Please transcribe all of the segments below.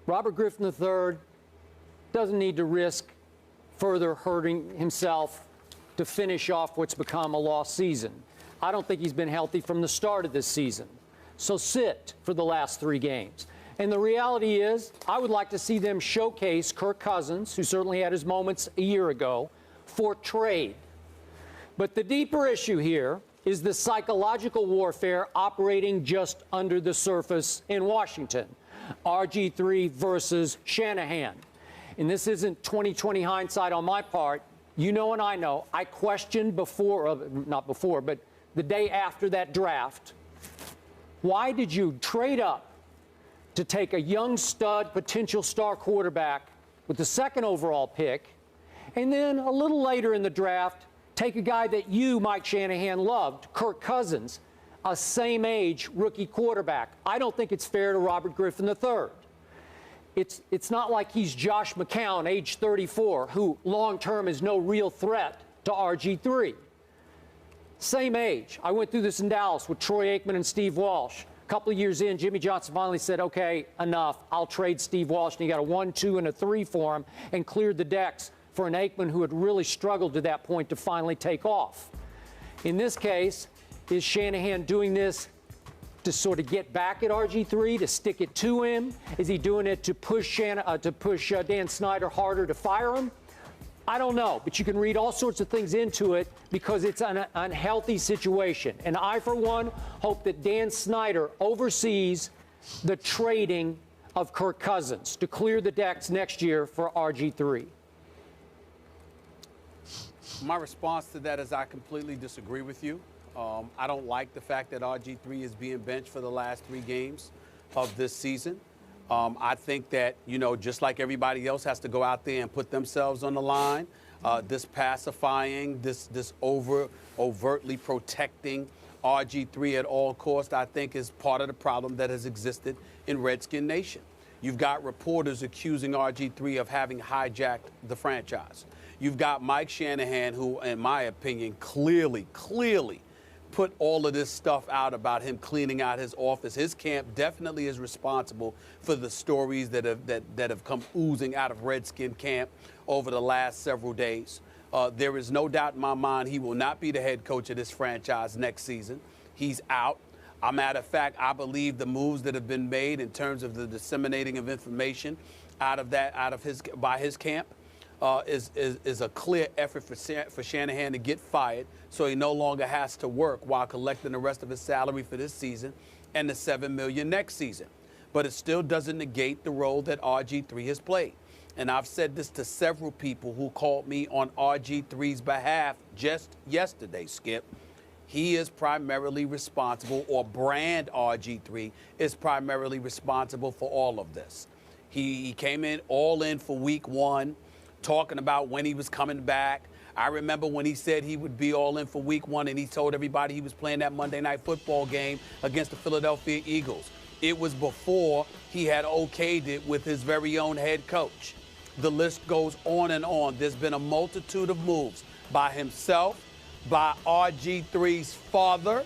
Robert Griffin III doesn't need to risk further hurting himself to finish off what's become a lost season. I don't think he's been healthy from the start of this season. So sit for the last 3 games. And the reality is, I would like to see them showcase Kirk Cousins, who certainly had his moments a year ago, for trade. But the deeper issue here is the psychological warfare operating just under the surface in Washington. RG3 versus Shanahan. And this isn't 20/20 hindsight on my part. You know and I know, I questioned not before, but the day after that draft, why did you trade up to take a young stud, potential star quarterback with the 2nd overall pick, and then a little later in the draft, take a guy that you, Mike Shanahan, loved, Kirk Cousins, a same-age rookie quarterback? I don't think it's fair to Robert Griffin III. It's not like he's Josh McCown, age 34, who long-term is no real threat to RG3. Same age. I went through this in Dallas with Troy Aikman and Steve Walsh. A couple of years in, Jimmy Johnson finally said, okay, enough. I'll trade Steve Walsh. And he got a 1, 2, and a 3 for him and cleared the decks for an Aikman who had really struggled to that point to finally take off. In this case, is Shanahan doing this to sort of get back at RG3, to stick it to him? Is he doing it to push Dan Snyder harder to fire him? I don't know, but you can read all sorts of things into it because it's an unhealthy situation. And I, for one, hope that Dan Snyder oversees the trading of Kirk Cousins to clear the decks next year for RG3. My response to that is I completely disagree with you. I don't like the fact that RG3 is being benched for the last 3 games of this season. I think that, just like everybody else has to go out there and put themselves on the line, this pacifying, this overtly protecting RG3 at all costs, I think is part of the problem that has existed in Redskin Nation. You've got reporters accusing RG3 of having hijacked the franchise. You've got Mike Shanahan, who, in my opinion, clearly put all of this stuff out about him cleaning out his office. His camp definitely is responsible for the stories that have come oozing out of Redskin camp over the last several days. There is no doubt in my mind he will not be the head coach of this franchise next season. He's out. As a matter of fact, I believe the moves that have been made in terms of the disseminating of information by his camp is a clear effort for Shanahan to get fired so he no longer has to work while collecting the rest of his salary for this season and the $7 million next season. But it still doesn't negate the role that RG3 has played. And I've said this to several people who called me on RG3's behalf just yesterday, Skip. He is primarily responsible, or brand RG3 is primarily responsible for all of this. He came in all in for week 1, talking about when he was coming back. I remember when he said he would be all in for week 1 and he told everybody he was playing that Monday Night Football game against the Philadelphia Eagles. It was before he had okayed it with his very own head coach. The list goes on and on. There's been a multitude of moves by himself, by RG3's father,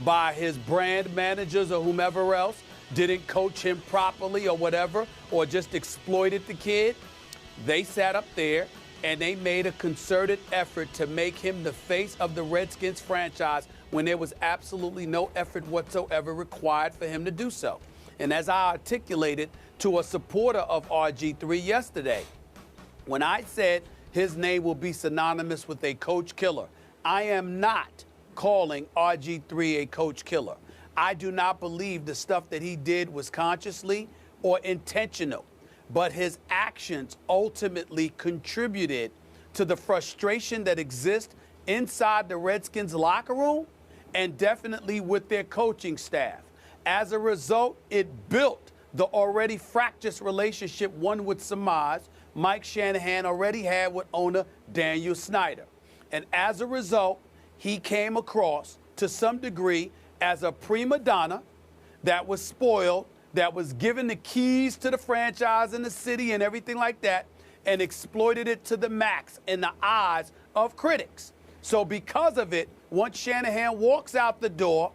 by his brand managers or whomever else didn't coach him properly or whatever, or just exploited the kid. They sat up there and they made a concerted effort to make him the face of the Redskins franchise when there was absolutely no effort whatsoever required for him to do so. And as I articulated to a supporter of RG3 yesterday, when I said his name will be synonymous with a coach killer, I am not calling RG3 a coach killer. I do not believe the stuff that he did was consciously or intentional. But his actions ultimately contributed to the frustration that exists inside the Redskins locker room and definitely with their coaching staff. As a result, it built the already fractious relationship one would surmise Mike Shanahan already had with owner Daniel Snyder. And as a result, he came across to some degree as a prima donna that was spoiled, that was given the keys to the franchise and the city and everything like that, and exploited it to the max in the eyes of critics. So because of it, once Shanahan walks out the door,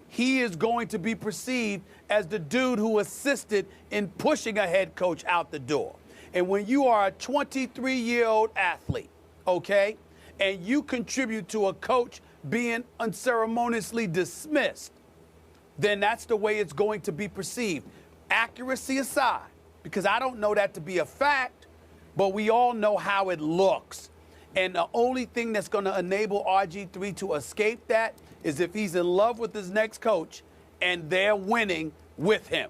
he is going to be perceived as the dude who assisted in pushing a head coach out the door. And when you are a 23-year-old athlete, okay, and you contribute to a coach being unceremoniously dismissed, then that's the way it's going to be perceived. Accuracy aside, because I don't know that to be a fact, but we all know how it looks. And the only thing that's going to enable RG3 to escape that is if he's in love with his next coach and they're winning with him.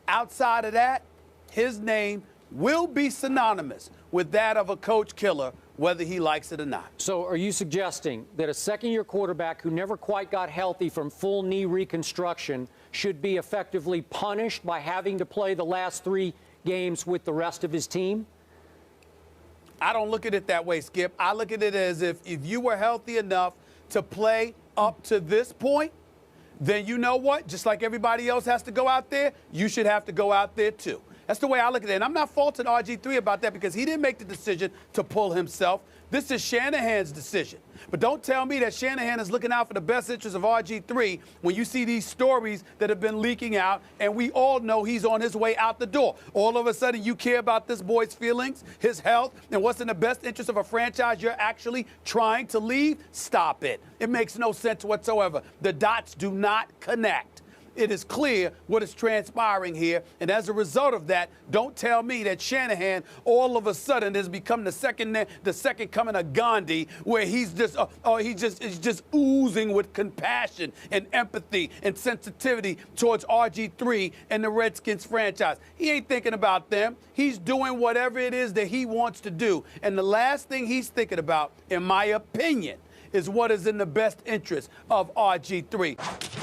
Outside of that, his name will be synonymous with that of a coach killer, whether he likes it or not. So are you suggesting that a second-year quarterback who never quite got healthy from full knee reconstruction should be effectively punished by having to play the last 3 games with the rest of his team? I don't look at it that way, Skip. I look at it as if you were healthy enough to play up to this point, then you know what? Just like everybody else has to go out there, you should have to go out there too. That's the way I look at it. And I'm not faulting RG3 about that because he didn't make the decision to pull himself. This is Shanahan's decision. But don't tell me that Shanahan is looking out for the best interest of RG3 when you see these stories that have been leaking out, and we all know he's on his way out the door. All of a sudden, you care about this boy's feelings, his health, and what's in the best interest of a franchise you're actually trying to leave? Stop it. It makes no sense whatsoever. The dots do not connect. It is clear what is transpiring here, and as a result of that, don't tell me that Shanahan all of a sudden has become the second coming of Gandhi, where he's just oozing with compassion and empathy and sensitivity towards RG3 and the Redskins franchise. He ain't thinking about them. He's doing whatever it is that he wants to do, and the last thing he's thinking about, in my opinion, is what is in the best interest of RG3.